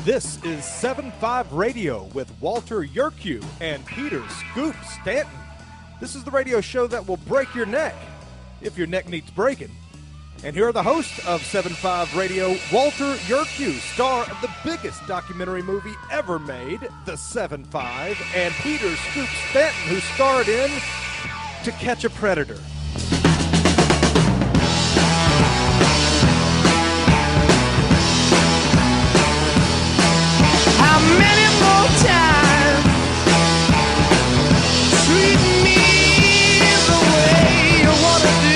This is 7.5 Radio with Walter Yerkew and Peter Scoop Stanton. This is the radio show that will break your neck, if your neck needs breaking. And here are the hosts of 7.5 Radio, Walter Yerkew, star of the biggest documentary movie ever made, The 7.5, and Peter Scoop Stanton, who starred in To Catch a Predator. How many more times treat me the way you want to do?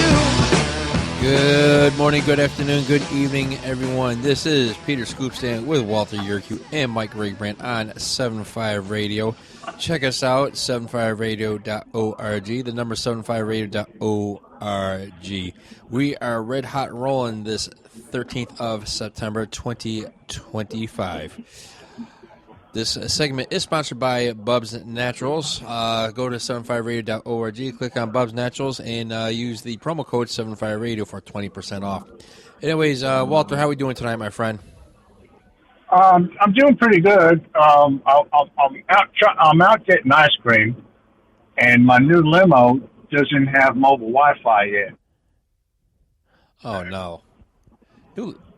Good morning, good afternoon, good evening, everyone. This is Peter Scoopstand with Walter Yerkew and Mike Rigbrandt on 7.5 Radio. Check us out, 75radio.org. The number 75radio.org. We are red hot rolling this 13th of September 2025. This segment is sponsored by Bubs Naturals. Go to 75radio.org, click on Bubs Naturals, and use the promo code 75radio for 20% off. Anyways, Walter, how are we doing tonight, my friend? I'm doing pretty good. I'm out getting ice cream, and my new limo doesn't have mobile Wi-Fi yet. Oh, no.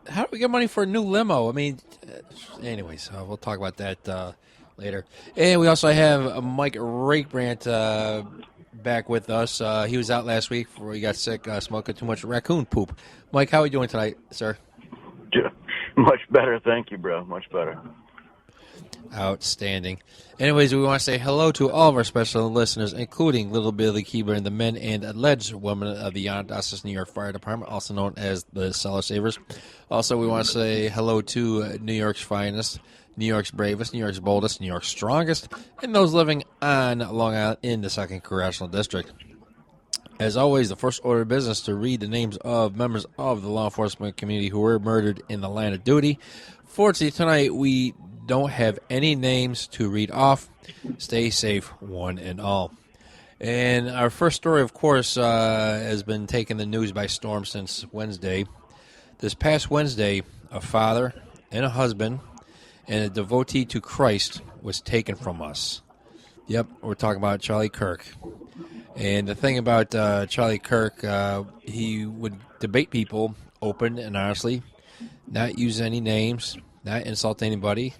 How do we get money for a new limo? I mean, anyways, we'll talk about that later. And we also have Mike Rigbrandt back with us. He was out last week before he got sick, smoking too much raccoon poop. Mike, how are we doing tonight, sir? Much better, thank you, bro. Much better. Outstanding. Anyways, we want to say hello to all of our special listeners, including Little Billy Keeber and the men and alleged women of the Onondagas, New York Fire Department, also known as the Cellar Savers. Also, we want to say hello to New York's finest, New York's bravest, New York's boldest, New York's strongest, and those living on Long Island in the 2nd Congressional District. As always, the first order of business to read the names of members of the law enforcement community who were murdered in the line of duty. Fortunately, tonight we don't have any names to read off. Stay safe, one and all. And our first story, of course, has been taking the news by storm since Wednesday. This past Wednesday, a father and a husband and a devotee to Christ was taken from us. Yep, we're talking about Charlie Kirk. And the thing about Charlie Kirk, he would debate people open and honestly, not use any names, not insult anybody,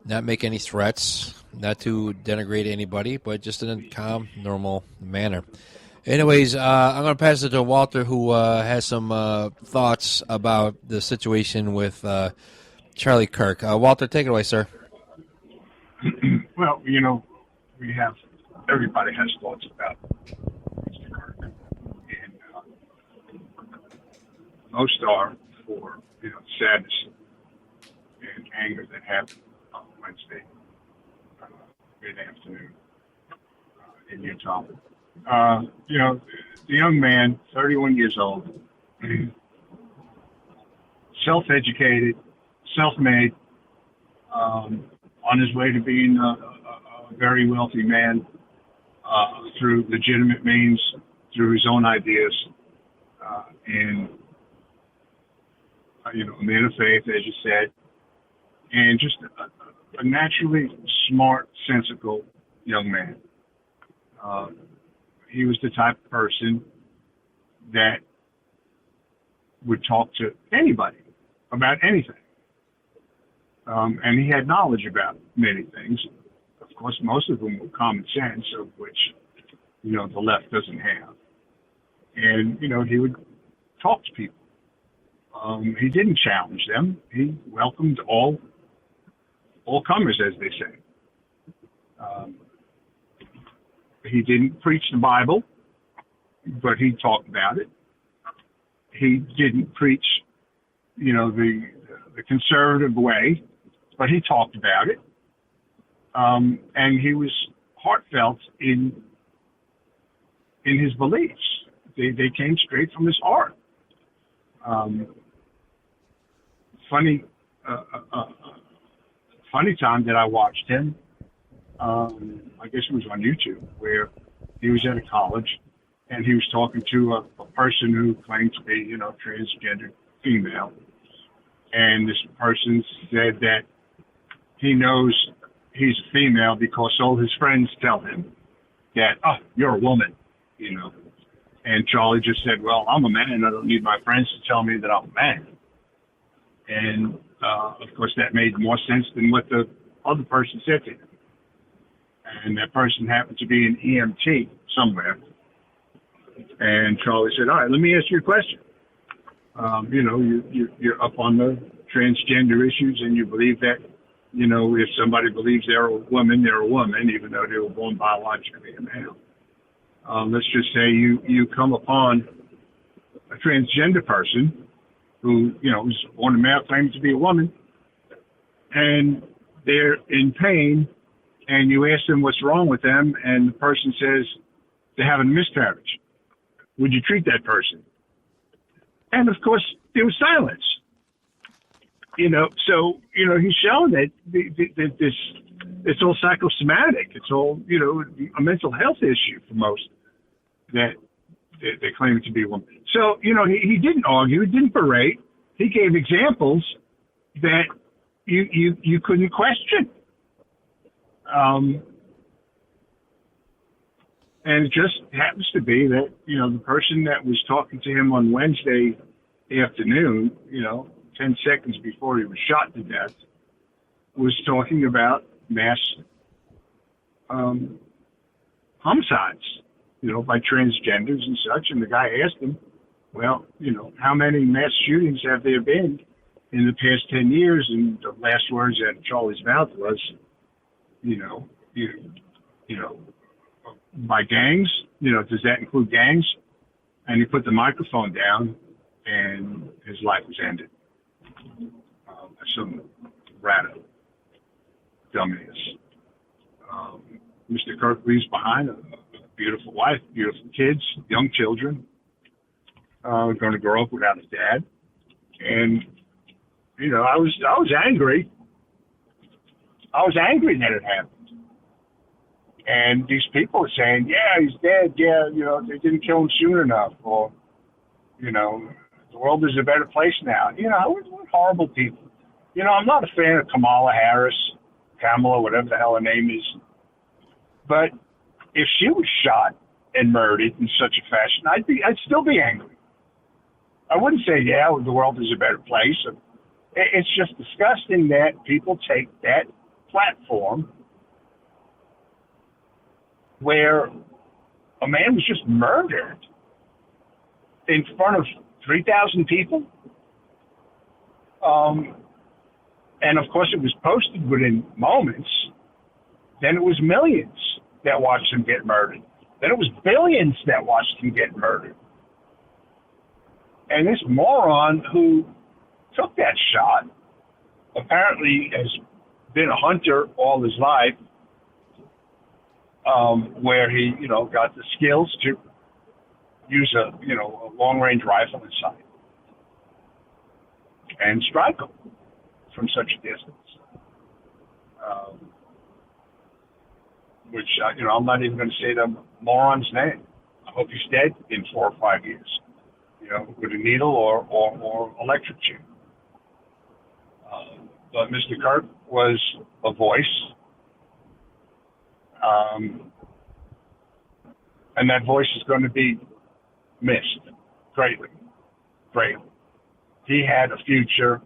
not make any threats, not to denigrate anybody, but just in a calm, normal manner. Anyways, I'm going to pass it to Walter, who has some thoughts about the situation with Charlie Kirk. Walter, take it away, sir. Well, everybody has thoughts about Mr. Kirk, and most are for sadness and anger that happened on Wednesday mid-afternoon in Utah. The young man, 31 years old, self-educated, self-made, on his way to being a very wealthy man through legitimate means, through his own ideas, and a man of faith, as you said, and just a naturally smart, sensible young man. He was the type of person that would talk to anybody about anything. And he had knowledge about many things. Of course, most of them were common sense, of which, the left doesn't have. And, he would talk to people. He didn't challenge them. He welcomed all comers, as they say. He didn't preach the Bible, but he talked about it. He didn't preach, the conservative way, but he talked about it. And he was heartfelt in his beliefs. They came straight from his heart. Funny time that I watched him. I guess it was on YouTube, where he was at a college and he was talking to a person who claimed to be, transgender female. And this person said that he knows he's a female because all his friends tell him that, oh, you're a woman, you know. And Charlie just said, well, I'm a man. I don't need my friends to tell me that I'm a man. And, of course, that made more sense than what the other person said to him. And that person happened to be an EMT somewhere. And Charlie said, all right, let me ask you a question. You know, you're up on the transgender issues, and you believe that, you know, if somebody believes they're a woman, even though they were born biologically a male. Let's just say you come upon a transgender person who, you know, is born a male claiming to be a woman, and they're in pain, and you ask them what's wrong with them, and the person says they're having a miscarriage. Would you treat that person? And, of course, there was silence. You know, so, you know, he's showing that this, it's all psychosomatic. It's all, you know, a mental health issue for most that they claim it to be a woman. So, you know, he didn't argue. He didn't berate. He gave examples that you couldn't question. And it just happens to be that, you know, the person that was talking to him on Wednesday afternoon, you know, 10 seconds before he was shot to death, was talking about mass homicides, you know, by transgenders and such. And the guy asked him, well, you know, how many mass shootings have there been in the past 10 years? And the last words out of Charlie's mouth was, you know, by gangs, you know, does that include gangs? And he put the microphone down, and his life was ended. Some ratto dumbass. Mr. Kirk leaves behind a beautiful wife, beautiful kids, young children, going to grow up without a dad. And, you know, I was angry. I was angry that it happened. And these people are saying, yeah, he's dead. Yeah, you know, they didn't kill him soon enough. Or, you know, the world is a better place now. You know, we're horrible people. You know, I'm not a fan of Kamala Harris, Kamala, whatever the hell her name is. But if she was shot and murdered in such a fashion, I'd still be angry. I wouldn't say, yeah, the world is a better place. It's just disgusting that people take that platform where a man was just murdered in front of 3,000 people. And, of course, it was posted within moments. Then it was millions that watched him get murdered. Then it was billions that watched him get murdered. And this moron who took that shot apparently has been a hunter all his life, where he, you know, got the skills to use a long-range rifle and sight and strike them from such a distance. Which, you know, I'm not even going to say the moron's name. I hope he's dead in 4 or 5 years, you know, with a needle or electric chair. But Mr. Kirk was a voice. And that voice is going to be missed greatly, greatly. He had a future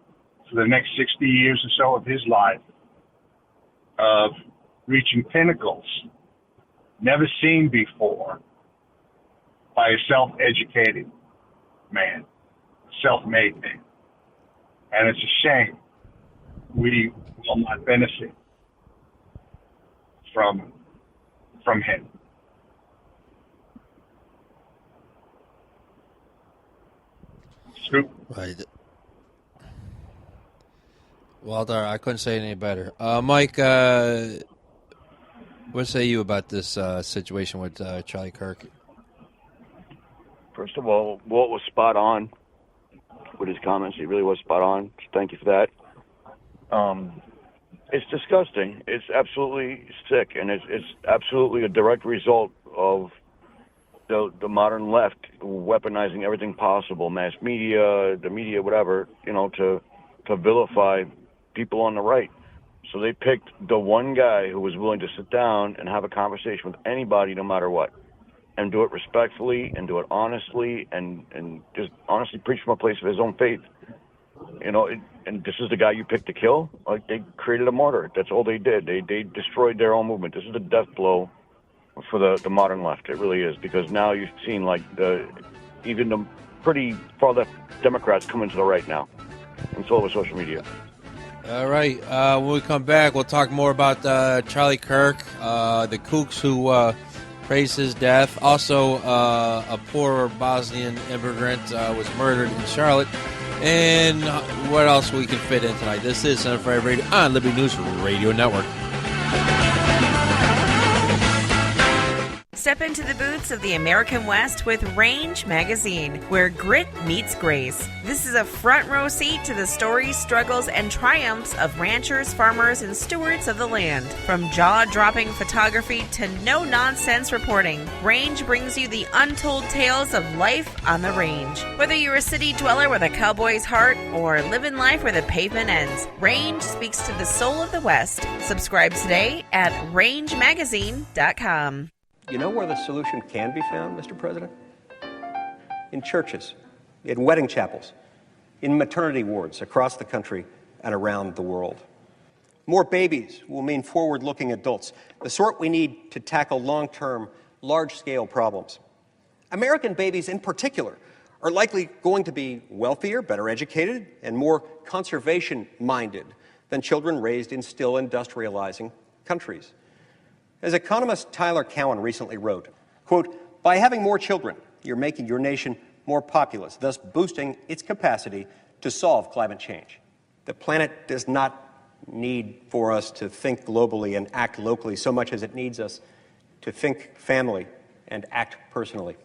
for the next 60 years or so of his life of reaching pinnacles never seen before by a self-educated man, self-made man. And it's a shame we will not benefit from him. Scoop. Right. Walter, I couldn't say it any better. Mike, what say you about this situation with Charlie Kirk? First of all, Walt was spot on with his comments. He really was spot on. Thank you for that. It's disgusting. It's absolutely sick, and it's absolutely a direct result of the modern left weaponizing everything possible, mass media, the media, whatever, you know, to vilify people on the right. So they picked the one guy who was willing to sit down and have a conversation with anybody, no matter what, and do it respectfully and do it honestly and just honestly preach from a place of his own faith. And this is the guy you picked to kill? Like, they created a martyr. That's all they did. They destroyed their own movement. This is the death blow for the modern left. It really is, because now you've seen, like, even the pretty far left Democrats coming to the right now. And it's all over social media. All right. When we come back, we'll talk more about Charlie Kirk, the kooks who praised his death. Also, a poor Bosnian immigrant was murdered in Charlotte. And what else we can fit in tonight. This is Center Fire Radio on Liberty News Radio Network. Step into the boots of the American West with Range Magazine, where grit meets grace. This is a front row seat to the stories, struggles, and triumphs of ranchers, farmers, and stewards of the land. From jaw-dropping photography to no-nonsense reporting, Range brings you the untold tales of life on the range. Whether you're a city dweller with a cowboy's heart or living life where the pavement ends, Range speaks to the soul of the West. Subscribe today at rangemagazine.com. You know where the solution can be found, Mr. President? In churches, in wedding chapels, in maternity wards across the country and around the world. More babies will mean forward-looking adults, the sort we need to tackle long-term, large-scale problems. American babies in particular are likely going to be wealthier, better educated, and more conservation-minded than children raised in still industrializing countries. As economist Tyler Cowen recently wrote, quote, "By having more children, you're making your nation more populous, thus boosting its capacity to solve climate change. The planet does not need for us to think globally and act locally so much as it needs us to think family and act personally.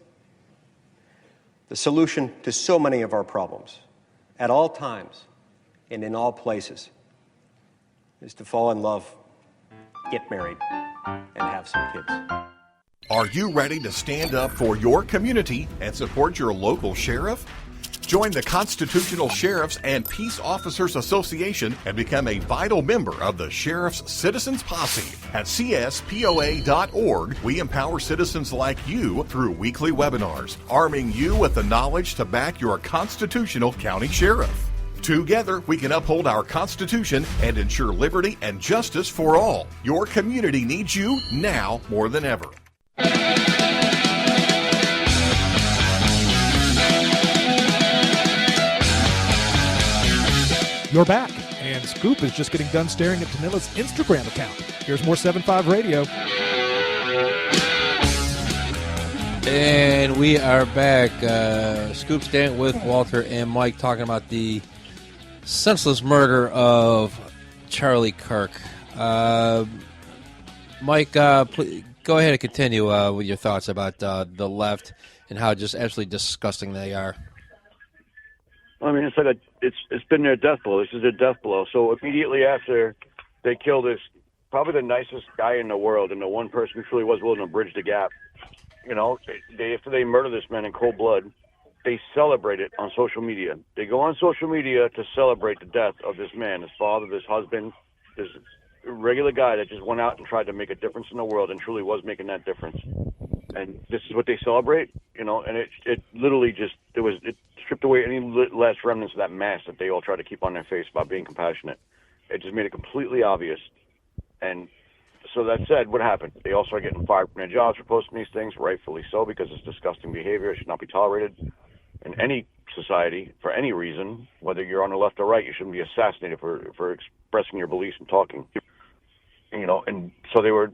The solution to so many of our problems, at all times and in all places, is to fall in love, get married, and have some kids." Are you ready to stand up for your community and support your local sheriff? Join the Constitutional Sheriffs and Peace Officers Association and become a vital member of the Sheriff's Citizens Posse. At cspoa.org, we empower citizens like you through weekly webinars, arming you with the knowledge to back your constitutional county sheriff. Together, we can uphold our Constitution and ensure liberty and justice for all. Your community needs you now more than ever. You're back, and Scoop is just getting done staring at Danila's Instagram account. Here's more 7.5 Radio. And we are back. Scoop Stant with Walter and Mike talking about the senseless murder of Charlie Kirk. Mike, please go ahead and continue with your thoughts about the left and how just absolutely disgusting they are. I mean, it's been their death blow. This is their death blow. So immediately after they killed this, probably the nicest guy in the world and the one person who truly was willing to bridge the gap, after they murder this man in cold blood, they celebrate it on social media. They go on social media to celebrate the death of this man, his father, this husband, this regular guy that just went out and tried to make a difference in the world and truly was making that difference. And this is what they celebrate, and it literally just, it stripped away any last remnants of that mask that they all try to keep on their face about being compassionate. It just made it completely obvious. And so that said, what happened? They all started getting fired from their jobs for posting these things, rightfully so, because it's disgusting behavior. It should not be tolerated in any society for any reason. Whether you're on the left or right, you shouldn't be assassinated for expressing your beliefs and talking. And so they were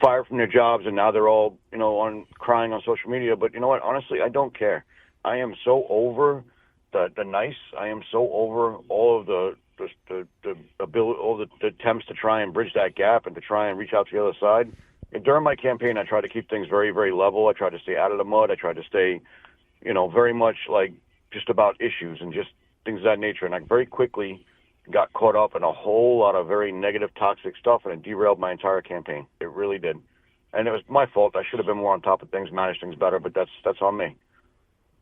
fired from their jobs, and now they're all, on crying on social media. But you know what? Honestly, I don't care. I am so over the nice. I am so over all of the ability, all the attempts to try and bridge that gap and to try and reach out to the other side. And during my campaign, I tried to keep things very, very level. I tried to stay out of the mud. I tried to stay, very much like just about issues and just things of that nature. And I very quickly got caught up in a whole lot of very negative, toxic stuff, and it derailed my entire campaign. It really did. And it was my fault. I should have been more on top of things, managed things better, but that's on me.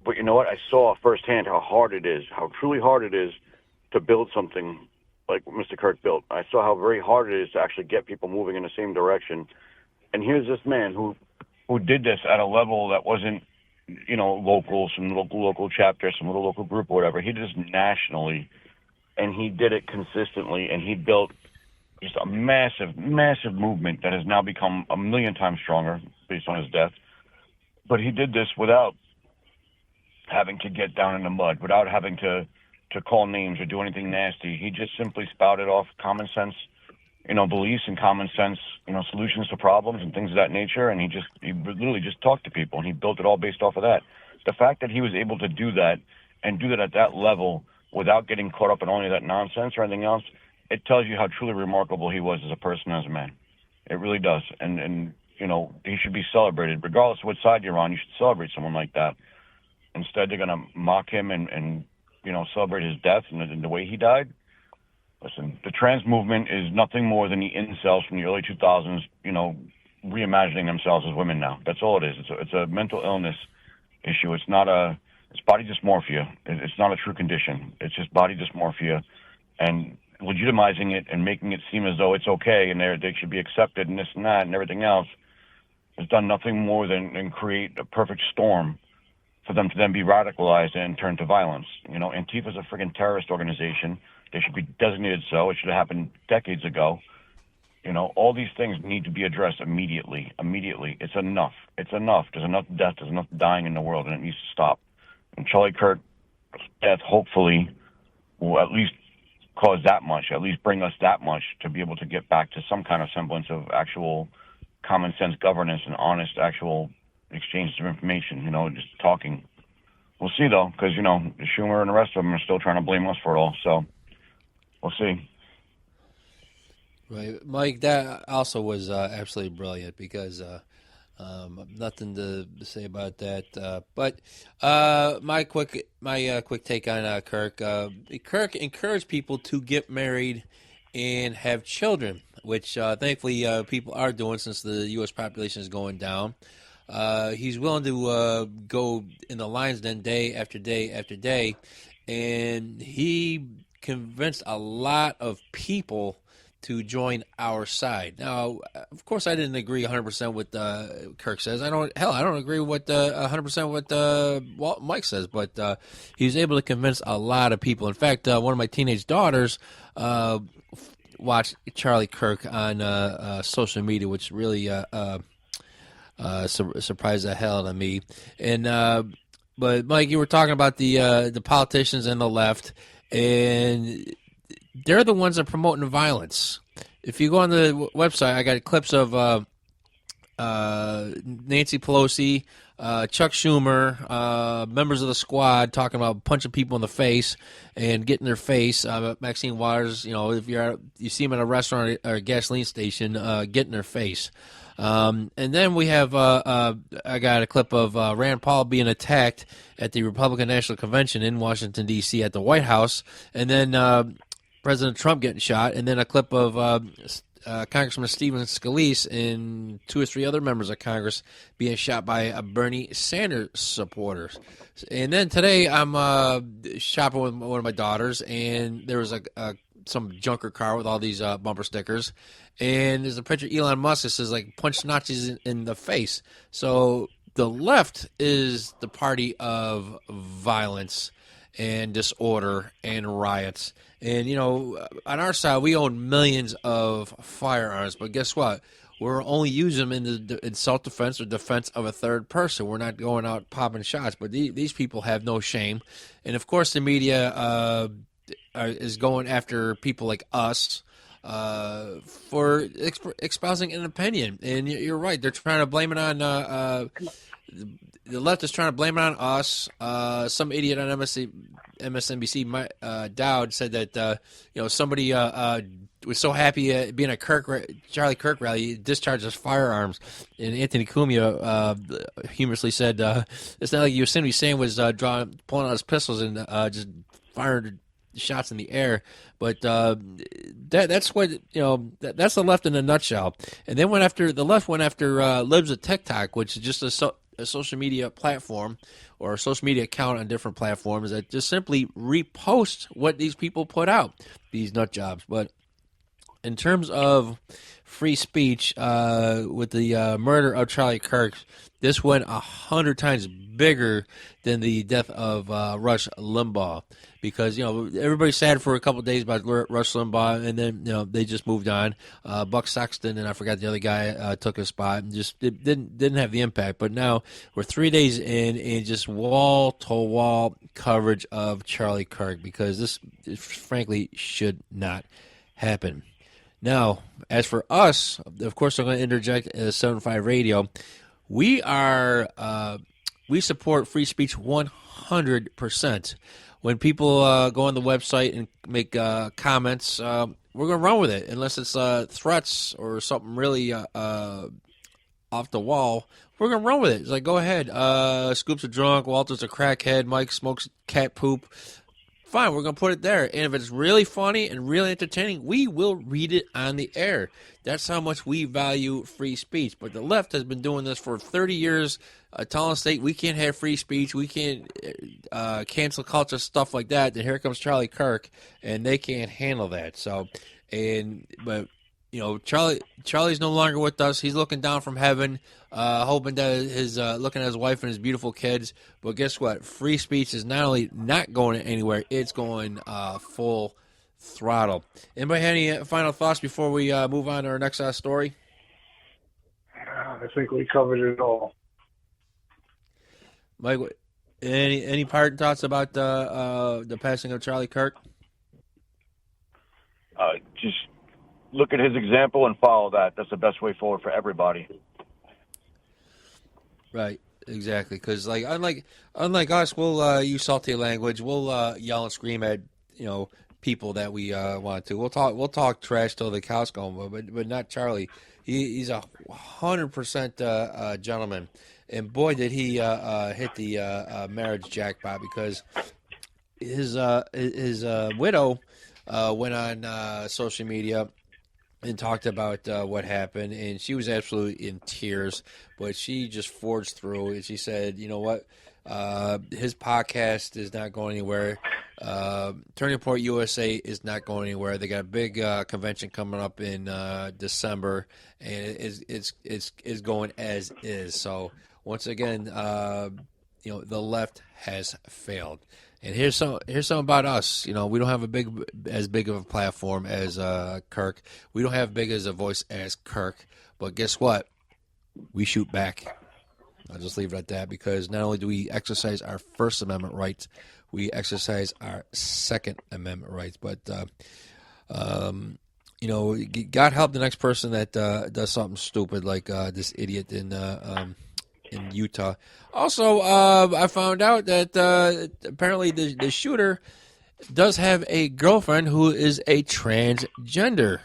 But you know what? I saw firsthand how hard it is, how truly hard it is to build something like what Mr. Kirk built. I saw how very hard it is to actually get people moving in the same direction. And here's this man who did this at a level that wasn't, local, some local chapter, some little local group or whatever. He did this nationally, and he did it consistently, and he built just a massive, massive movement that has now become a million times stronger based on his death. But he did this without having to get down in the mud, without having to call names or do anything nasty. He just simply spouted off common sense, beliefs and common sense, solutions to problems and things of that nature. And he literally just talked to people, and he built it all based off of that. The fact that he was able to do that and do that at that level without getting caught up in any of that nonsense or anything else, it tells you how truly remarkable he was as a person, as a man. It really does. And he should be celebrated. Regardless of what side you're on, you should celebrate someone like that. Instead, they're going to mock him and celebrate his death and the way he died. Listen, the trans movement is nothing more than the incels from the early 2000s, reimagining themselves as women now. That's all it is. It's a mental illness issue. It's body dysmorphia. It's not a true condition. It's just body dysmorphia, and legitimizing it and making it seem as though it's okay and they should be accepted and this and that and everything else has done nothing more than create a perfect storm for them to then be radicalized and turn to violence. Antifa is a freaking terrorist organization. They should be designated so. It should have happened decades ago. All these things need to be addressed immediately. Immediately. It's enough. It's enough. There's enough death. There's enough dying in the world, and it needs to stop. And Charlie Kirk's death, hopefully, will at least cause that much, at least bring us that much to be able to get back to some kind of semblance of actual common sense governance and honest actual exchanges of information, just talking. We'll see, though, because, Schumer and the rest of them are still trying to blame us for it all. So we'll see. Right. Mike, that also was absolutely brilliant because nothing to say about that. But my quick take on Kirk. Kirk encouraged people to get married and have children, which thankfully people are doing since the U.S. population is going down. He's willing to go in the lion's den day after day after day, and he convinced a lot of people to join our side. Now, of course, I didn't agree 100% with Kirk says. I don't agree with 100% what Mike says, but he was able to convince a lot of people. In fact, one of my teenage daughters watched Charlie Kirk on social media, which really surprised the hell out of me. And but Mike, you were talking about the politicians and the left, and they're the ones that are promoting violence. If you go on the website, I got clips of Nancy Pelosi, Chuck Schumer, members of the squad talking about punching people in the face and getting their face. Maxine Waters, if you see them at a restaurant or a gasoline station, getting their face. And then we have I got a clip of Rand Paul being attacked at the Republican National Convention in Washington, D.C. at the White House, and then President Trump getting shot, and then a clip of Congressman Stephen Scalise and 2 or 3 other members of Congress being shot by Bernie Sanders supporters. And then today I'm shopping with one of my daughters, and there was some junker car with all these bumper stickers, and there's a picture of Elon Musk that says, punch Nazis in the face. So the left is the party of violence and disorder and riots. And, on our side, we own millions of firearms, but guess what? We're only using them in self-defense or defense of a third person. We're not going out popping shots, but these people have no shame. And, of course, the media is going after people like us for espousing an opinion. And you're right. They're trying to blame it on the left is trying to blame it on us. Some idiot on MSNBC, Dowd, said that somebody was so happy being at Charlie Kirk rally, he discharged his firearms. And Anthony Cumia humorously said, "It's not like Yosemite Sam was pulling out his pistols and just firing shots in the air." But that's what that's the left in a nutshell. And then the left went after Libs of TikTok, which is just a social media platform or a social media account on different platforms that just simply repost what these people put out, these nut jobs. But in terms of free speech, with the murder of Charlie Kirk, this went 100 times bigger than the death of Rush Limbaugh, because everybody's sad for a couple of days about Rush Limbaugh, and then they just moved on. Buck Sexton and I forgot the other guy took his spot, and just it didn't have the impact. But now we're 3 days in, and just wall to wall coverage of Charlie Kirk, because this frankly should not happen. Now, as for us, of course, I'm going to interject as 75 Radio. We support free speech 100%. When people go on the website and make comments, we're going to run with it, unless it's threats or something really off the wall. We're going to run with it. It's like, go ahead. Scoop's a drunk. Walter's a crackhead. Mike smokes cat poop. Fine, we're going to put it there. And if it's really funny and really entertaining, we will read it on the air. That's how much we value free speech. But the left has been doing this for 30 years, telling us we can't have free speech, we can't cancel culture, stuff like that. Then here comes Charlie Kirk, and they can't handle that. But Charlie's no longer with us. He's looking down from heaven, hoping that looking at his wife and his beautiful kids. But guess what? Free speech is not only not going anywhere, it's going full throttle. Anybody have any final thoughts before we move on to our next story? I think we covered it all. Mike, any parting thoughts about the passing of Charlie Kirk? Just look at his example and follow that. That's the best way forward for everybody. Right, exactly. Because unlike us, we'll use salty language. We'll yell and scream at people that we want to. We'll talk trash till the cows go home, but not Charlie. He's 100% gentleman, and boy did he hit the marriage jackpot, because his widow went on social media and talked about what happened, and she was absolutely in tears, but she just forged through, and she said, you know what, his podcast is not going anywhere. Turning Point USA is not going anywhere. They got a big convention coming up in December, and it's going as is. So once again, the left has failed. And here's something about us. We don't have as big of a platform as Kirk. We don't have big as a voice as Kirk. But guess what? We shoot back. I'll just leave it at that, because not only do we exercise our First Amendment rights, we exercise our Second Amendment rights. But God help the next person that does something stupid like this idiot in Utah. Also, I found out that apparently the shooter does have a girlfriend who is a transgender.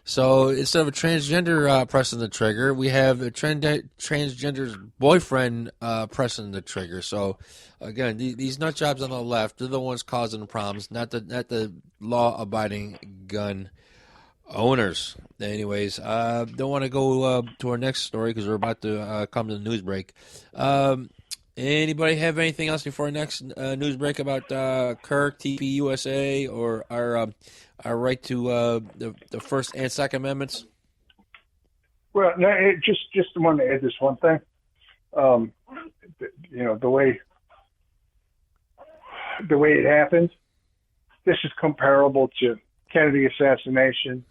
So instead of a transgender pressing the trigger, we have a transgender's boyfriend pressing the trigger. So again, these nut jobs on the left, they're the ones causing the problems, not the law-abiding gun owners. Anyways, don't want to go to our next story because we're about to come to the news break. Anybody have anything else before our next news break about Kirk, TPUSA, or our right to the First and Second Amendments? Well, no, just want to add this one thing. The way it happened, this is comparable to Kennedy assassination,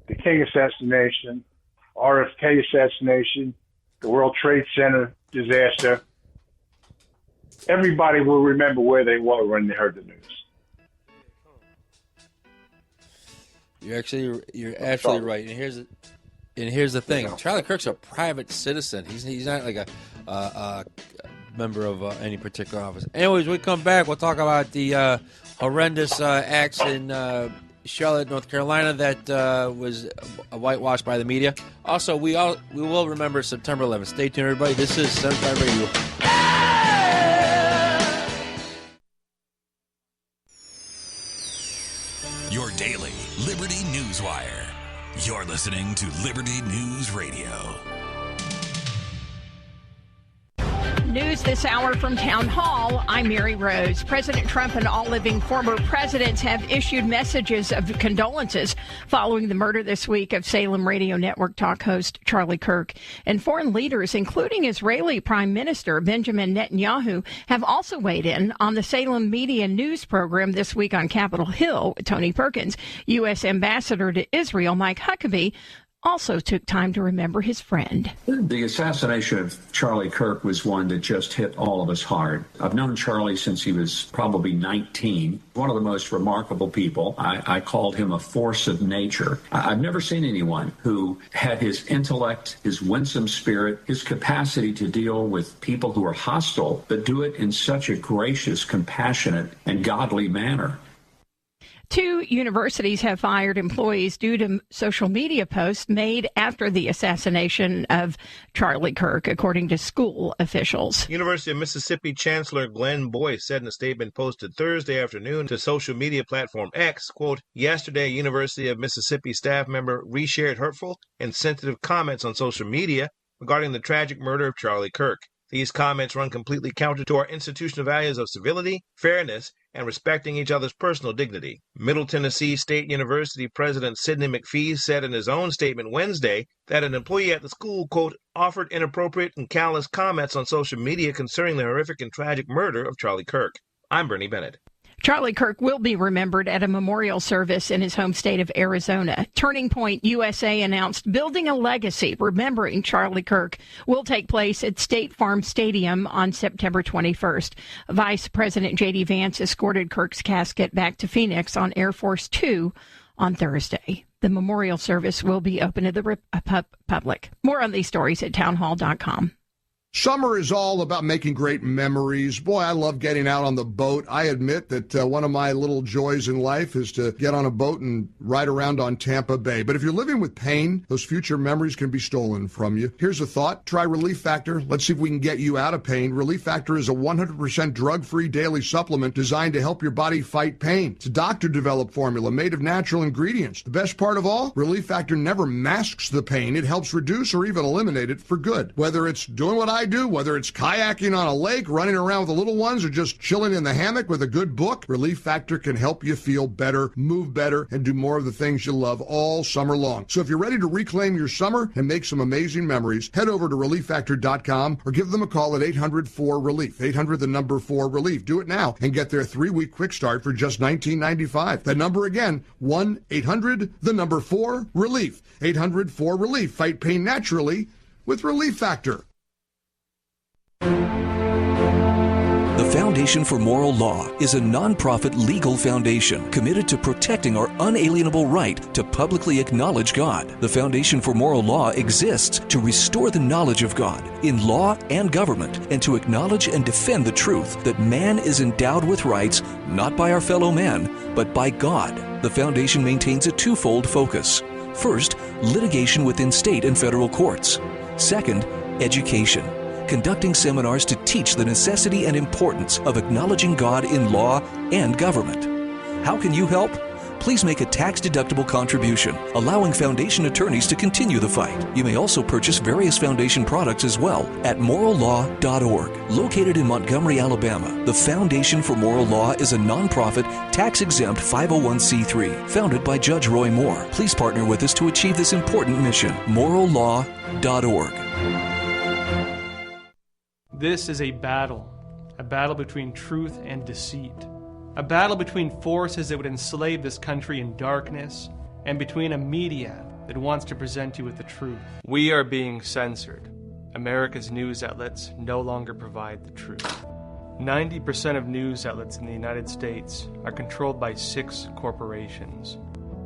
the King assassination, RFK assassination, the World Trade Center disaster. Everybody will remember where they were when they heard the news. You're absolutely right. And here's the thing: Charlie Kirk's a private citizen. He's not like a member of any particular office. Anyways, when we come back, we'll talk about the horrendous acts in Charlotte, North Carolina that was whitewashed by the media. Also, we will remember September 11th. Stay tuned, everybody. This is 75 Radio. Your daily Liberty News Wire. You're listening to Liberty News Radio. News this hour from Town Hall. I'm Mary Rose. President Trump and all living former presidents have issued messages of condolences following the murder this week of Salem Radio Network talk host Charlie Kirk. And foreign leaders, including Israeli Prime Minister Benjamin Netanyahu, have also weighed in on the Salem Media News program this week on Capitol Hill. Tony Perkins, U.S. Ambassador to Israel Mike Huckabee, also took time to remember his friend. The assassination of Charlie Kirk was one that just hit all of us hard. I've known Charlie since he was probably 19. One of the most remarkable people. I called him a force of nature. I've never seen anyone who had his intellect, his winsome spirit, his capacity to deal with people who are hostile, but do it in such a gracious, compassionate, and godly manner. 2 universities have fired employees due to social media posts made after the assassination of Charlie Kirk, according to school officials. University of Mississippi Chancellor Glenn Boyce said in a statement posted Thursday afternoon to social media platform X, quote, "Yesterday, University of Mississippi staff member reshared hurtful and sensitive comments on social media regarding the tragic murder of Charlie Kirk. These comments run completely counter to our institutional values of civility, fairness, and respecting each other's personal dignity." Middle Tennessee State University President Sidney McPhee said in his own statement Wednesday that an employee at the school, quote, "offered inappropriate and callous comments on social media concerning the horrific and tragic murder of Charlie Kirk." I'm Bernie Bennett. Charlie Kirk will be remembered at a memorial service in his home state of Arizona. Turning Point USA announced Building a Legacy remembering Charlie Kirk will take place at State Farm Stadium on September 21st. Vice President J.D. Vance escorted Kirk's casket back to Phoenix on Air Force 2 on Thursday. The memorial service will be open to the public. More on these stories at townhall.com. Summer is all about making great memories. Boy, I love getting out on the boat. I admit that one of my little joys in life is to get on a boat and ride around on Tampa Bay. But if you're living with pain, those future memories can be stolen from you. Here's a thought. Try Relief Factor. Let's see if we can get you out of pain. Relief Factor is a 100% drug-free daily supplement designed to help your body fight pain. It's a doctor-developed formula made of natural ingredients. The best part of all, Relief Factor never masks the pain. It helps reduce or even eliminate it for good. Whether it's doing what I do, whether it's kayaking on a lake, running around with the little ones, or just chilling in the hammock with a good book, Relief Factor can help you feel better, move better, and do more of the things you love all summer long. So if you're ready to reclaim your summer and make some amazing memories, head over to ReliefFactor.com or give them a call at 800-4-RELIEF. 800-4-RELIEF. Do it now and get their 3-week quick start for just $19.95. That number again, 1-800-4-RELIEF. 800-4-RELIEF. Fight pain naturally with Relief Factor. The Foundation for Moral Law is a nonprofit legal foundation committed to protecting our unalienable right to publicly acknowledge God. The Foundation for Moral Law exists to restore the knowledge of God in law and government and to acknowledge and defend the truth that man is endowed with rights not by our fellow man, but by God. The Foundation maintains a twofold focus. First, litigation within state and federal courts. Second, education. Conducting seminars to teach the necessity and importance of acknowledging God in law and government. How can you help? Please make a tax-deductible contribution, allowing Foundation attorneys to continue the fight. You may also purchase various Foundation products as well at morallaw.org. Located in Montgomery, Alabama, the Foundation for Moral Law is a nonprofit, tax-exempt 501c3 founded by Judge Roy Moore. Please partner with us to achieve this important mission. morallaw.org. This is a battle between truth and deceit, a battle between forces that would enslave this country in darkness and between a media that wants to present you with the truth. We are being censored. America's news outlets no longer provide the truth. 90% of news outlets in the United States are controlled by 6 corporations.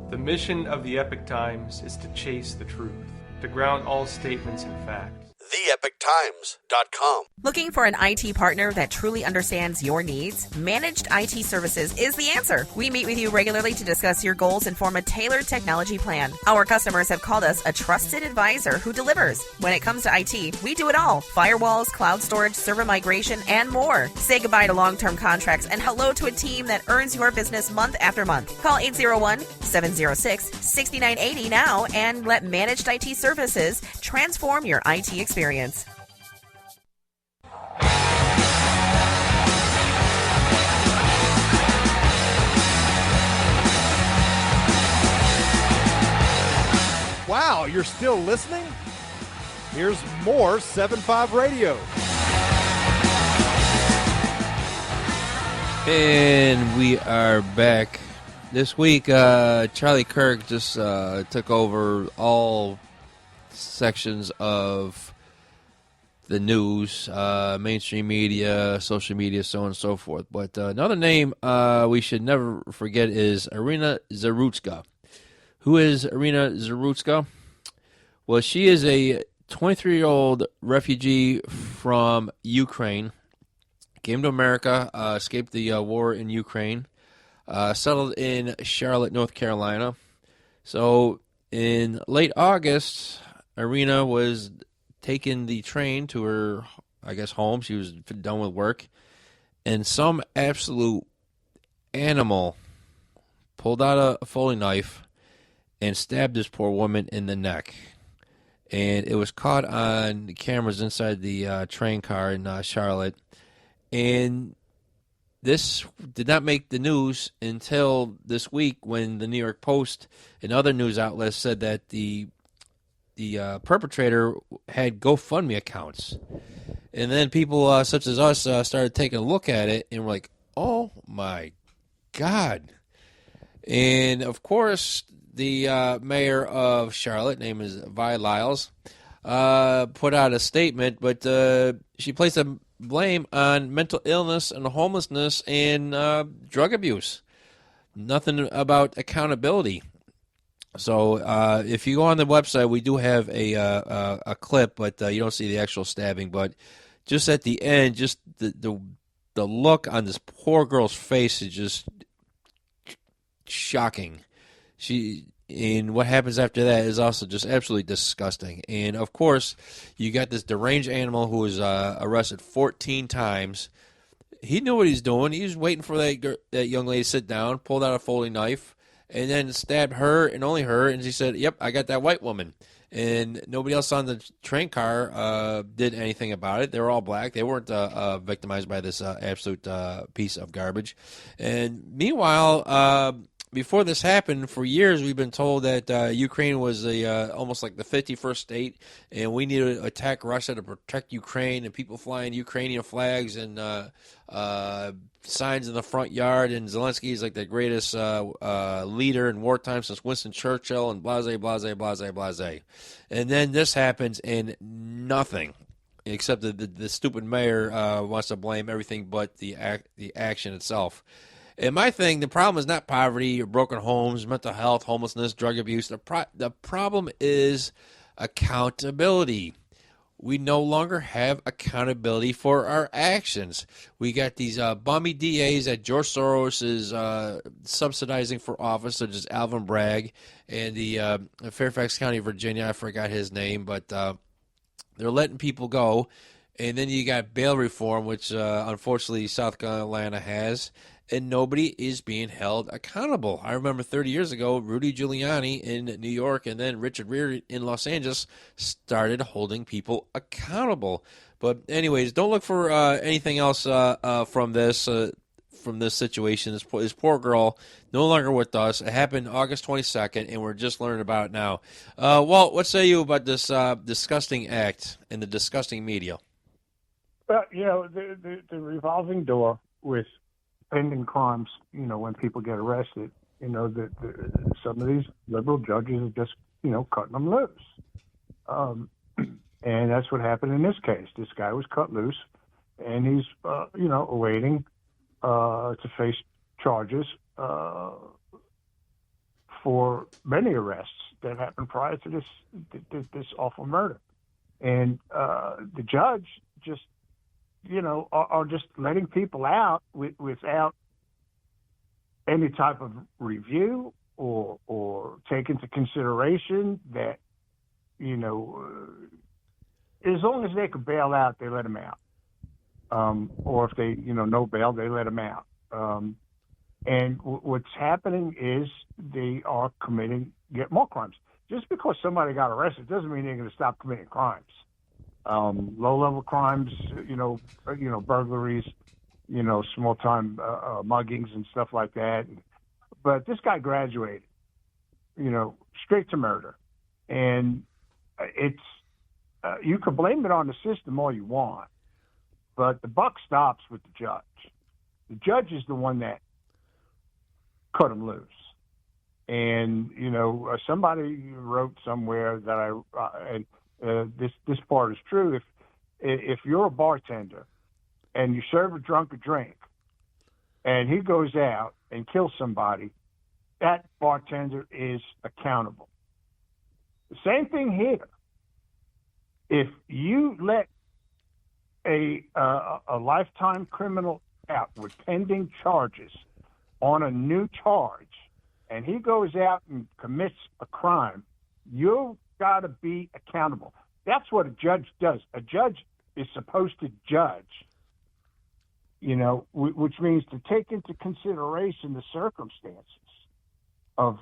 The mission of the Epoch Times is to chase the truth, to ground all statements in fact. TheEpochTimes.com. Looking for an IT partner that truly understands your needs? Managed IT Services is the answer. We meet with you regularly to discuss your goals and form a tailored technology plan. Our customers have called us a trusted advisor who delivers. When it comes to IT, we do it all. Firewalls, cloud storage, server migration, and more. Say goodbye to long-term contracts and hello to a team that earns your business month after month. Call 801-706-6980 now and let Managed IT Services transform your IT experience. you're still listening, here's more 7-5 Radio. And we are back. This week, Charlie Kirk just took over all sections of the news, mainstream media, social media, so on and so forth. But another name we should never forget is Iryna Zarutska. Who is Iryna Zarutska? Well, she is a 23-year-old refugee from Ukraine. Came to America, escaped the war in Ukraine, settled in Charlotte, North Carolina. So in late August, Iryna was taking the train to her, I guess, home. She was done with work. And some absolute animal pulled out a folding knife and stabbed this poor woman in the neck. And it was caught on cameras inside the train car in Charlotte. And this did not make the news until this week when the New York Post and other news outlets said that the perpetrator had GoFundMe accounts. And then people such as us started taking a look at it and were like, oh, my God. And, of course, the mayor of Charlotte, name is Vi Lyles, put out a statement, but she placed a blame on mental illness and homelessness and drug abuse. Nothing about accountability. So if you go on the website, we do have a clip, but you don't see the actual stabbing. But just at the end, just the look on this poor girl's face is just shocking. And what happens after that is also just absolutely disgusting. And, of course, you got this deranged animal who was arrested 14 times. He knew what he's doing. He was waiting for that young lady to sit down, pulled out a folding knife, and then stabbed her and only her. And she said, yep, I got that white woman. And nobody else on the train car did anything about it. They were all black. They weren't victimized by this absolute piece of garbage. And meanwhile, before this happened, for years we've been told that Ukraine was almost like the 51st state, and we need to attack Russia to protect Ukraine, and people flying Ukrainian flags and signs in the front yard, and Zelensky is like the greatest leader in wartime since Winston Churchill, and blase, blase, blase, blase. And then this happens, and nothing, except the stupid mayor wants to blame everything but the action itself. And my thing, the problem is not poverty or broken homes, mental health, homelessness, drug abuse. The problem is accountability. We no longer have accountability for our actions. We got these bummy DAs that George Soros is subsidizing for office, such as Alvin Bragg and the Fairfax County, Virginia. I forgot his name, but they're letting people go. And then you got bail reform, which unfortunately South Carolina has. And nobody is being held accountable. I remember 30 years ago, Rudy Giuliani in New York and then Richard Gere in Los Angeles started holding people accountable. But anyways, don't look for anything else from this situation. This poor girl, no longer with us. It happened August 22nd, and we're just learning about it now. Walt, what say you about this disgusting act and the disgusting media? Well, the revolving door with pending crimes, when people get arrested, that some of these liberal judges are just, cutting them loose. And that's what happened in this case. This guy was cut loose, and he's, awaiting to face charges for many arrests that happened prior to this awful murder. And the judge just, are just letting people out without any type of review or take into consideration that, as long as they could bail out, they let them out. Or if they, no bail, they let them out. And what's happening is they are committing yet more crimes. Just because somebody got arrested doesn't mean they're going to stop committing crimes. Low-level crimes, burglaries, small-time muggings and stuff like that. But this guy graduated, straight to murder. And you can blame it on the system all you want, but the buck stops with the judge. The judge is the one that cut him loose. And, somebody wrote somewhere that this part is true. If you're a bartender and you serve a drunk a drink and he goes out and kills somebody, that bartender is accountable. The same thing here. If you let a lifetime criminal out with pending charges on a new charge, and he goes out and commits a crime, you've got to be accountable. That's what a judge does. A judge is supposed to judge, which means to take into consideration the circumstances of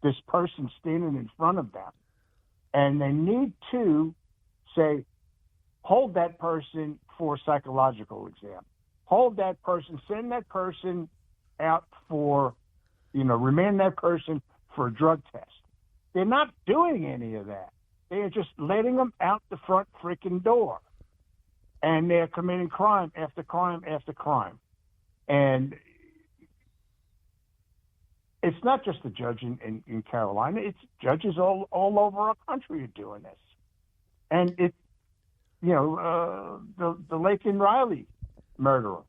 this person standing in front of them. And they need to say, hold that person for a psychological exam. Hold that person, send that person out for, remand that person for a drug test. They're not doing any of that. They're just letting them out the front freaking door. And they're committing crime after crime after crime. And it's not just the judge in Carolina. It's judges all over our country are doing this. And the Laken Riley murderer,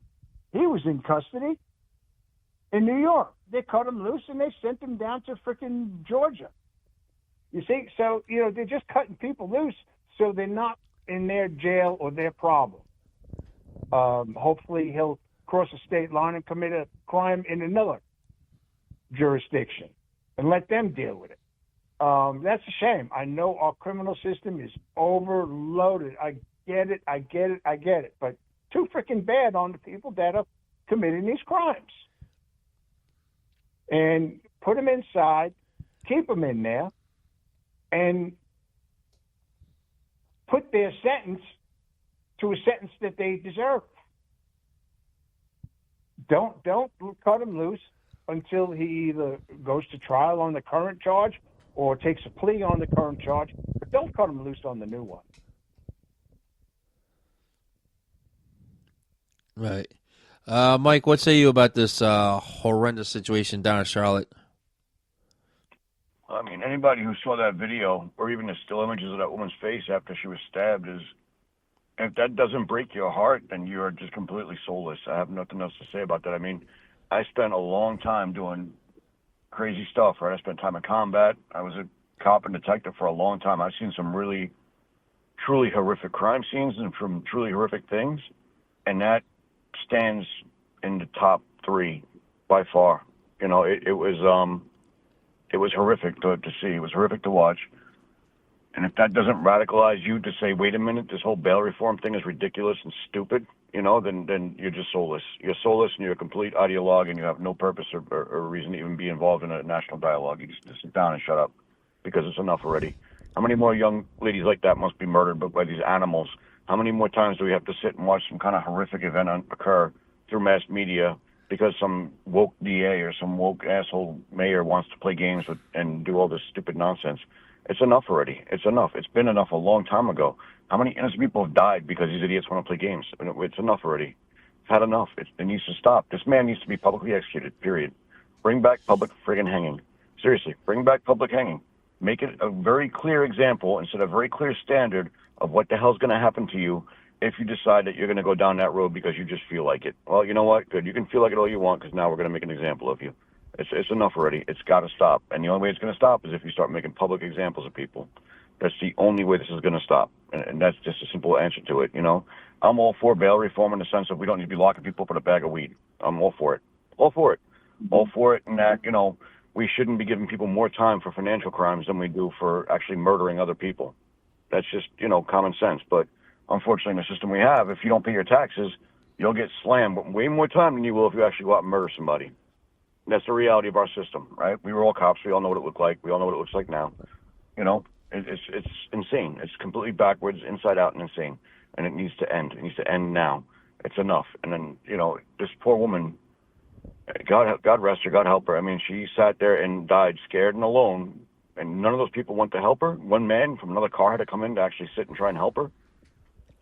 he was in custody in New York. They cut him loose and they sent him down to freaking Georgia. You see, so, they're just cutting people loose so they're not in their jail or their problem. Hopefully he'll cross a state line and commit a crime in another jurisdiction and let them deal with it. That's a shame. I know our criminal system is overloaded. I get it. But too freaking bad on the people that are committing these crimes. And put them inside, keep them in there, and put their sentence to a sentence that they deserve. Don't cut him loose until he either goes to trial on the current charge or takes a plea on the current charge, but don't cut him loose on the new one. Right. Mike, what say you about this horrendous situation down in Charlotte? I mean, anybody who saw that video or even the still images of that woman's face after she was stabbed if that doesn't break your heart, then you're just completely soulless. I have nothing else to say about that. I mean, I spent a long time doing crazy stuff, right? I spent time in combat. I was a cop and detective for a long time. I've seen some really, truly horrific crime scenes and some truly horrific things, and that stands in the top 3 by far. It was horrific to see. It was horrific to watch. And if that doesn't radicalize you to say, wait a minute, this whole bail reform thing is ridiculous and stupid, then you're just soulless. You're soulless and you're a complete ideologue and you have no purpose or reason to even be involved in a national dialogue. You just sit down and shut up because it's enough already. How many more young ladies like that must be murdered by these animals? How many more times do we have to sit and watch some kind of horrific event occur through mass media because some woke DA or some woke asshole mayor wants to play games and do all this stupid nonsense? It's enough already. It's enough. It's been enough a long time ago. How many innocent people have died because these idiots want to play games? It's enough already. It's had enough. It needs to stop. This man needs to be publicly executed, period. Bring back public friggin' hanging. Seriously, bring back public hanging. Make it a very clear example instead of a very clear standard of what the hell's going to happen to you if you decide that you're going to go down that road because you just feel like it. Well, you know what? Good. You can feel like it all you want because now we're going to make an example of you. It's enough already. It's got to stop. And the only way it's going to stop is if you start making public examples of people. That's the only way this is going to stop. And that's just a simple answer to it, I'm all for bail reform in the sense of we don't need to be locking people up with a bag of weed. I'm all for it. All for it. All for it. And that, we shouldn't be giving people more time for financial crimes than we do for actually murdering other people. That's just, common sense. But unfortunately, in the system we have, if you don't pay your taxes, you'll get slammed way more time than you will if you actually go out and murder somebody. That's the reality of our system, right? We were all cops. We all know what it looked like. We all know what it looks like now. It's insane. It's completely backwards, inside out, and insane. And it needs to end. It needs to end now. It's enough. And then, this poor woman, God rest her, God help her. I mean, she sat there and died scared and alone and none of those people went to help her. One man from another car had to come in to actually sit and try and help her.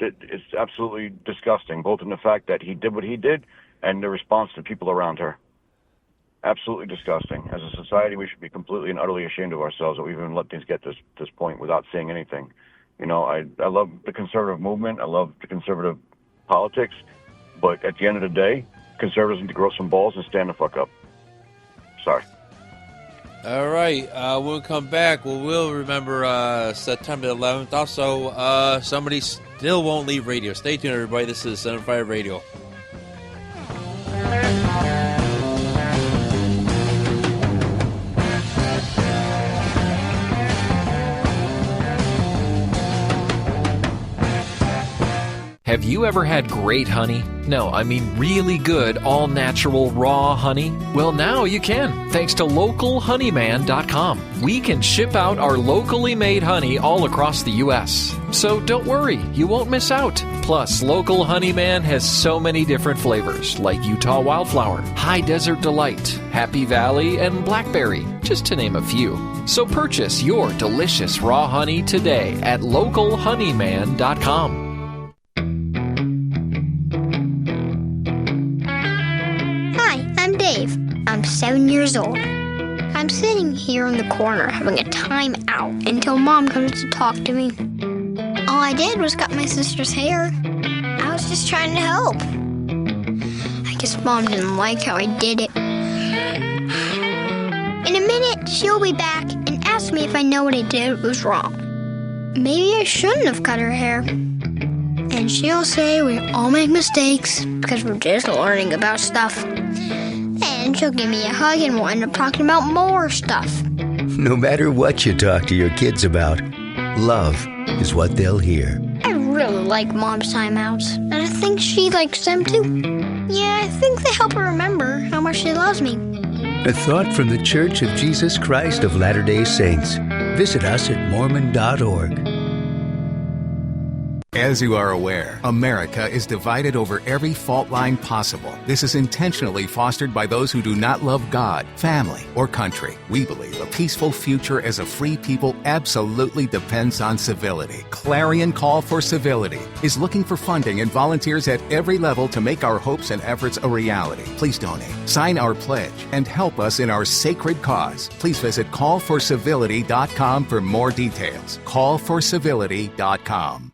It's absolutely disgusting, both in the fact that he did what he did and the response to people around her. Absolutely disgusting. As a society, we should be completely and utterly ashamed of ourselves that we've even let things get to this point without saying anything. You know, I love the conservative movement. I love the conservative politics. But at the end of the day, conservatives need to grow some balls and stand the fuck up. Sorry. All right. We'll come back. We'll remember September 11th. Also, somebody still won't leave radio. Stay tuned, everybody. This is 75 Radio. Have you ever had great honey? No, I mean really good, all-natural, raw honey? Well, now you can, thanks to localhoneyman.com. We can ship out our locally made honey all across the U.S. So don't worry, you won't miss out. Plus, Local Honeyman has so many different flavors, like Utah Wildflower, High Desert Delight, Happy Valley, and Blackberry, just to name a few. So purchase your delicious raw honey today at localhoneyman.com. I'm Dave. I'm 7 years old. I'm sitting here in the corner having a time out until Mom comes to talk to me. All I did was cut my sister's hair. I was just trying to help. I guess Mom didn't like how I did it. In a minute, she'll be back and ask me if I know what I did was wrong. Maybe I shouldn't have cut her hair. And she'll say we all make mistakes because we're just learning about stuff. And she'll give me a hug and we'll end up talking about more stuff. No matter what you talk to your kids about, love is what they'll hear. I really like Mom's timeouts, and I think she likes them too. Yeah, I think they help her remember how much she loves me. A thought from the Church of Jesus Christ of Latter-day Saints. Visit us at Mormon.org. As you are aware, America is divided over every fault line possible. This is intentionally fostered by those who do not love God, family, or country. We believe a peaceful future as a free people absolutely depends on civility. Clarion Call for Civility is looking for funding and volunteers at every level to make our hopes and efforts a reality. Please donate, sign our pledge, and help us in our sacred cause. Please visit callforcivility.com for more details. Callforcivility.com.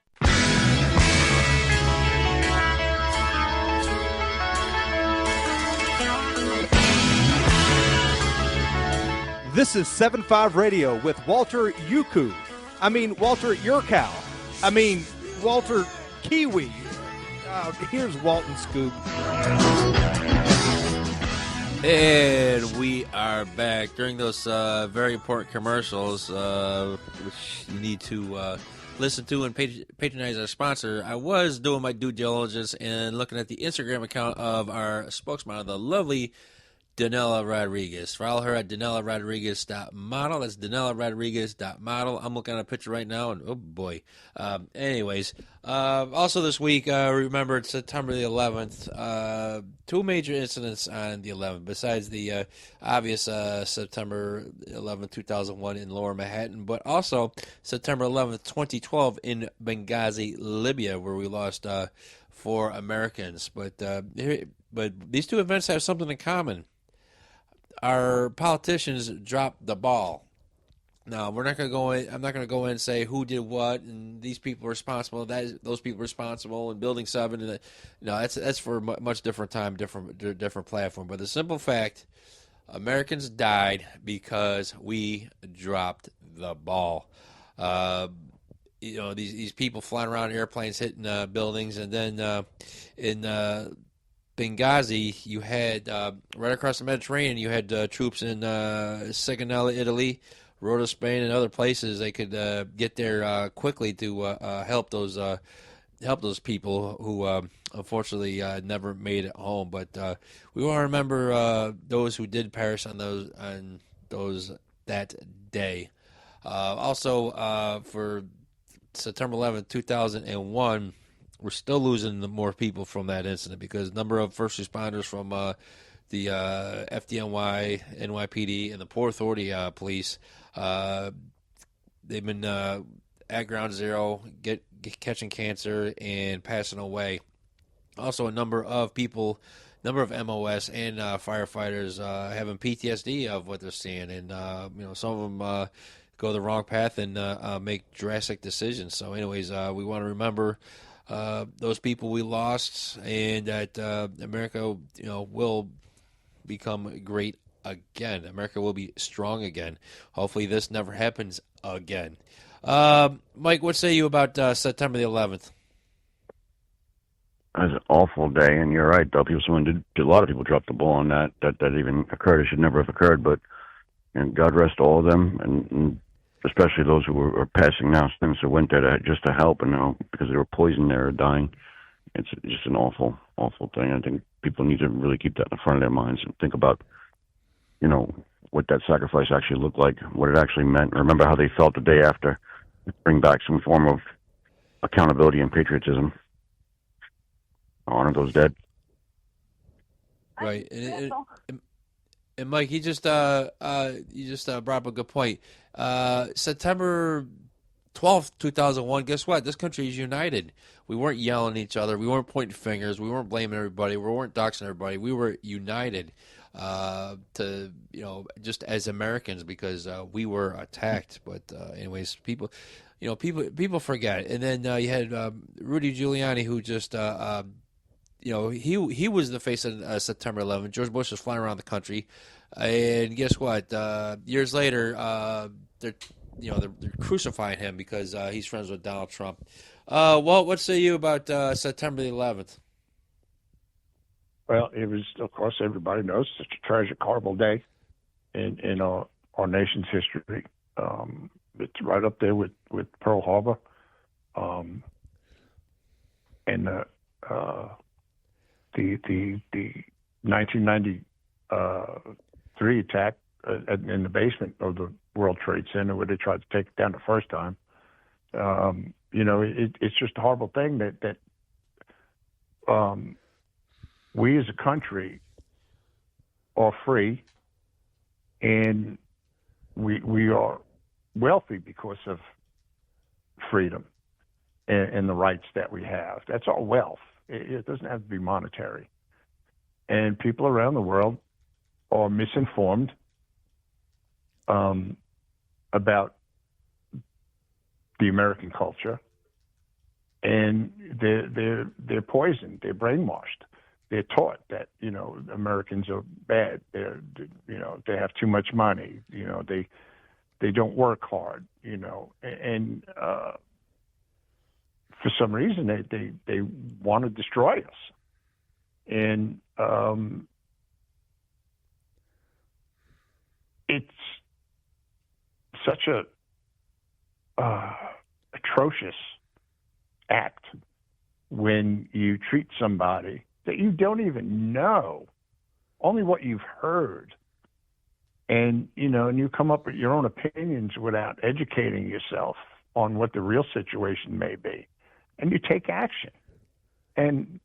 This is 7.5 Radio with Walter Yuku. Walter Yurkow. Walter Kiwi. Here's Walton Scoop. And we are back. During those very important commercials, which you need to listen to and patronize our sponsor, I was doing my due diligence and looking at the Instagram account of our spokesmodel, the lovely Danila Rodrigues. Follow her at DanilaRodrigues.model. That's DanilaRodrigues.model. I'm looking at a picture right now, and oh boy. Also this week, remembered September the 11th. Two major incidents on the 11th, besides the obvious September 11th, 2001 in Lower Manhattan, but also September 11th, 2012 in Benghazi, Libya, where we lost 4 Americans. But these two events have something in common. Our politicians dropped the ball. Now, we're not going to go in. I'm not going to go in and say who did what and these people are responsible. Those people are responsible in Building 7. And that's for a much different time, different platform. But the simple fact, Americans died because we dropped the ball. These people flying around in airplanes, hitting buildings, and then in Benghazi, you had right across the Mediterranean, you had troops in Sigonella, Italy, Rota, Spain, and other places. They could get there quickly to help those people who unfortunately never made it home. But we want to remember those who did perish on that day. Also, for September 11th, 2001. We're still losing more people from that incident because the number of first responders from the FDNY, NYPD, and the Port Authority police. They've been at ground zero, catching cancer and passing away. Also, a number of people, number of MOS and firefighters having PTSD of what they're seeing, and some of them go the wrong path and make drastic decisions. So, anyways, we want to remember those people we lost, and that America, will become great again. America will be strong again. Hopefully, this never happens again. Mike, what say you about September the 11th? It was an awful day, and you're right, though. A lot of people dropped the ball on that even occurred. It should never have occurred, but God rest all of them, and especially those who are passing now, things that went there just to help, and because they were poisoned, they were dying. It's just an awful, awful thing. I think people need to really keep that in the front of their minds and think about, what that sacrifice actually looked like, what it actually meant. Remember how they felt the day after. Bring back some form of accountability and patriotism. Honor those dead. Right, and Mike, you just brought up a good point. September 12th, 2001. Guess what? This country is united. We weren't yelling at each other. We weren't pointing fingers. We weren't blaming everybody. We weren't doxing everybody. We were united just as Americans because we were attacked. But anyways, people forget. And then you had Rudy Giuliani, who just he was the face of September 11th. George Bush was flying around the country, and guess what? Years later, they're crucifying him because he's friends with Donald Trump. Walt, what say you about September the 11th? Well, it was, of course, everybody knows, such a tragic, horrible day in our nation's history. It's right up there with Pearl Harbor, and the 1993 attack in the basement of the World Trade Center, where they tried to take it down the first time. It's just a horrible thing that we as a country are free, and we are wealthy because of freedom and the rights that we have. That's our wealth. It doesn't have to be monetary. And people around the world are misinformed about the American culture, and they're poisoned. They're brainwashed. They're taught that Americans are bad. They have too much money. They don't work hard. And for some reason they want to destroy us. And it's such a atrocious act when you treat somebody that you don't even know, only what you've heard, and you come up with your own opinions without educating yourself on what the real situation may be, and you take action. And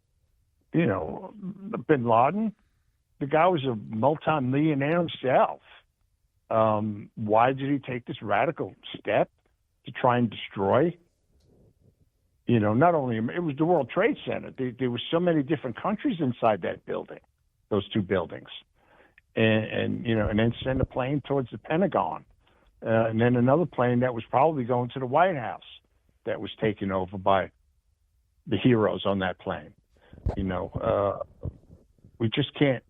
Bin Laden, the guy was a multi-millionaire himself. Why did he take this radical step to try and destroy? Not only it was the World Trade Center. There were so many different countries inside that building, those two buildings, and then send a plane towards the Pentagon, and then another plane that was probably going to the White House that was taken over by the heroes on that plane. We just can't.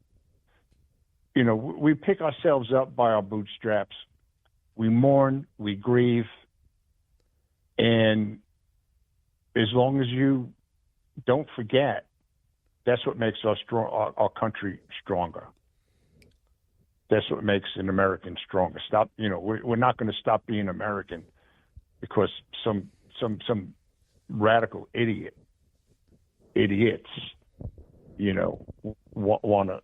We pick ourselves up by our bootstraps. We mourn, we grieve, and as long as you don't forget, that's what makes our country stronger. That's what makes an American stronger. We're not going to stop being American because some radical idiots, want to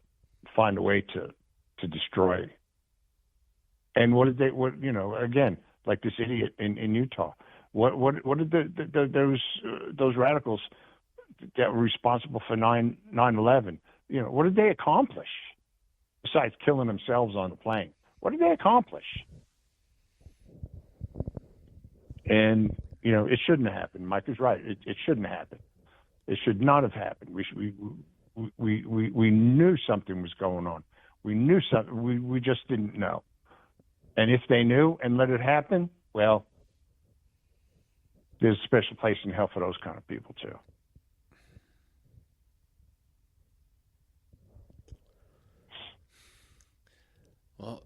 find a way to destroy. And again, like this idiot in Utah. What did those radicals that were responsible for 9/11? What did they accomplish? besides killing themselves on the plane? What did they accomplish? And, you know, it shouldn't have happened. Mike is right. It shouldn't happen. It should not have happened. We knew something was going on. We knew something. We just didn't know. And if they knew and let it happen, well, there's a special place in hell for those kind of people, too. Well,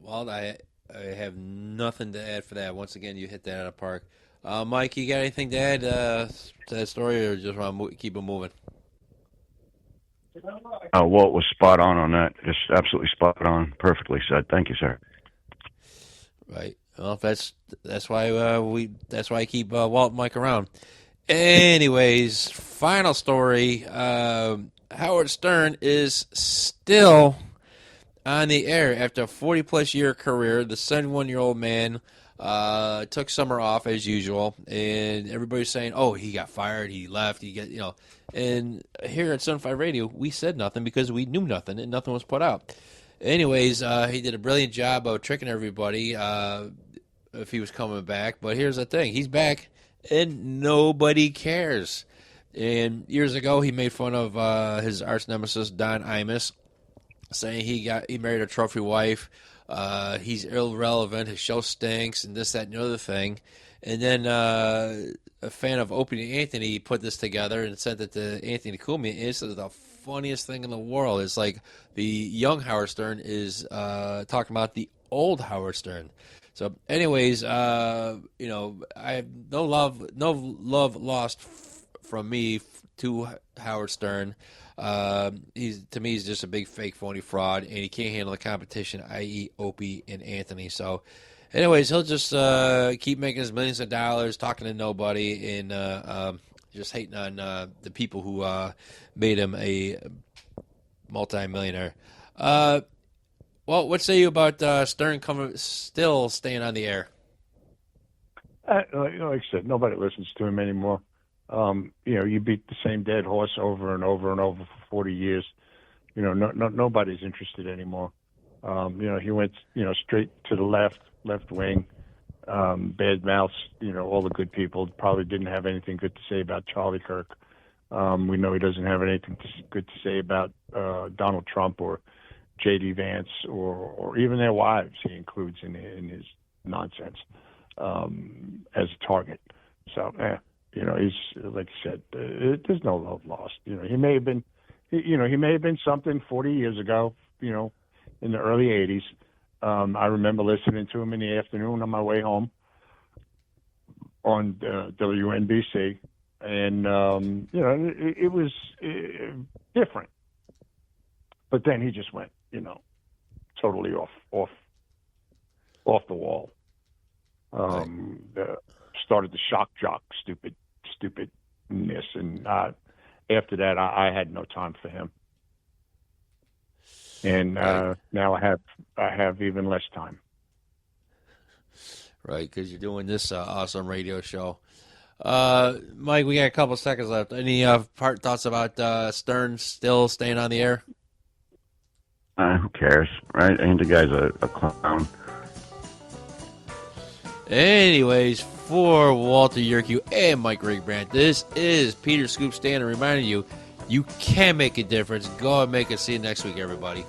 Walt, I have nothing to add for that. Once again, you hit that out of the park. Mike, you got anything to add to that story, or just want to keep it moving? Walt was spot on that. Just absolutely spot on. Perfectly said. Thank you, sir. Right. Well, that's why I keep Walt and Mike around. Anyways, final story. Howard Stern is still on the air after a 40-plus year career. The 71-year-old man took summer off as usual, and everybody's saying, "Oh, he got fired, he left, And here at Sun 5 Radio, we said nothing because we knew nothing, and nothing was put out. Anyways, he did a brilliant job of tricking everybody if he was coming back. But here's the thing: he's back, and nobody cares. And years ago, he made fun of his arch nemesis Don Imus, saying he married a trophy wife. He's irrelevant. His show stinks, and this, that, and the other thing. And then a fan of Opie and Anthony put this together and sent it to Anthony Cumia. And it's the funniest thing in the world. It's like the young Howard Stern is talking about the old Howard Stern. So, anyways, I have no love lost from me to Howard Stern. To me, he's just a big fake, phony fraud, and he can't handle the competition, i.e., Opie and Anthony. So, anyways, he'll just keep making his millions of dollars, talking to nobody, and just hating on the people who made him a multi-millionaire. Well, what say you about Stern still staying on the air? Like I said, nobody listens to him anymore. You beat the same dead horse over and over and over for 40 years. Nobody's interested anymore. He went, straight to the left wing, bad mouths, all the good people. Probably didn't have anything good to say about Charlie Kirk. We know he doesn't have anything good to say about Donald Trump or J.D. Vance or even their wives. He includes in his nonsense as a target. So, he's, like I said, there's no love lost. He may have been, he may have been something 40 years ago, in the early 80s. I remember listening to him in the afternoon on my way home on WNBC. And, it was different. But then he just went, totally off the wall. Started the shock jock stupidness, and after that, I had no time for him. And now I have even less time. Right, because you're doing this awesome radio show. Mike, we got a couple seconds left. Any thoughts about Stern still staying on the air? Who cares, right? Ain't the guy's a clown. Anyways, for Walter Yerkew and Mike Rigbrandt, this is Peter Scoop Stanton reminding you, you can make a difference. Go and make it. See you next week, everybody.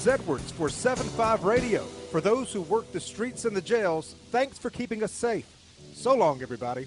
Edwards for 7-5 Radio. For those who work the streets and the jails, thanks for keeping us safe. So long, everybody.